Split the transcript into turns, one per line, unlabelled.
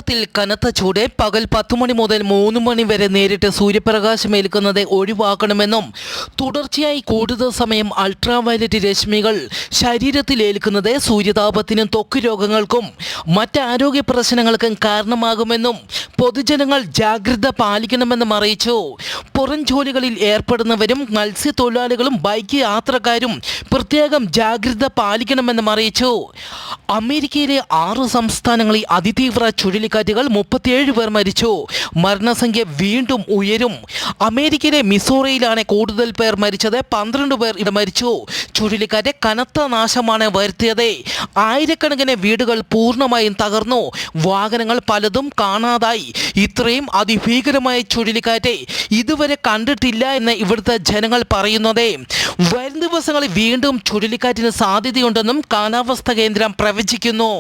കേരളത്തിൽ കനത്ത ചൂട് പകൽ 10 മണി മുതൽ 3 മണി വരെ നേരിട്ട് സൂര്യപ്രകാശമേൽക്കുന്നത് ഒഴിവാക്കണമെന്നും തുടർച്ചയായി കൂടുതൽ സമയം അൾട്രാവയലറ്റ് രശ്മികൾ ശരീരത്തിൽ ഏൽക്കുന്നത് സൂര്യതാപത്തിനും ത്വക്ക് രോഗങ്ങൾക്കും മറ്റ് ആരോഗ്യ പ്രശ്നങ്ങൾക്കും കാരണമാകുമെന്നും പൊതുജനങ്ങൾ ജാഗ്രത പാലിക്കണമെന്നും അറിയിച്ചു. പുറം ജോലികളിൽ ഏർപ്പെടുന്നവരും മത്സ്യത്തൊഴിലാളികളും ബൈക്ക് യാത്രക്കാരും പ്രത്യേകം ജാഗ്രത പാലിക്കണമെന്നും അറിയിച്ചു. അമേരിക്കയിലെ 6 സംസ്ഥാനങ്ങളിൽ അതിതീവ്ര ചുഴലിക്കാറ്റുകൾ 37 പേർ മരിച്ചു. മരണസംഖ്യ വീണ്ടും ഉയരും. അമേരിക്കയിലെ മിസോറിയിലാണ് കൂടുതൽ പേർ മരിച്ചത്. 12 പേർ മരിച്ചു. ചുഴലിക്കാറ്റ് കനത്ത നാശമാണ് വരുത്തിയത്. ആയിരക്കണക്കിന് വീടുകൾ പൂർണ്ണമായും തകർന്നു. വാഹനങ്ങൾ പലതും കാണാതായി. ഇത്രയും അതിഭീകരമായ ചുഴലിക്കാറ്റ് ഇതുവരെ കണ്ടിട്ടില്ല എന്ന് ഇവിടുത്തെ ജനങ്ങൾ പറയുന്നത്. വരും ദിവസങ്ങളിൽ വീണ്ടും ചുഴലിക്കാറ്റിന് സാധ്യതയുണ്ടെന്നും കാലാവസ്ഥാ കേന്ദ്രം പ്രവചിക്കുന്നു.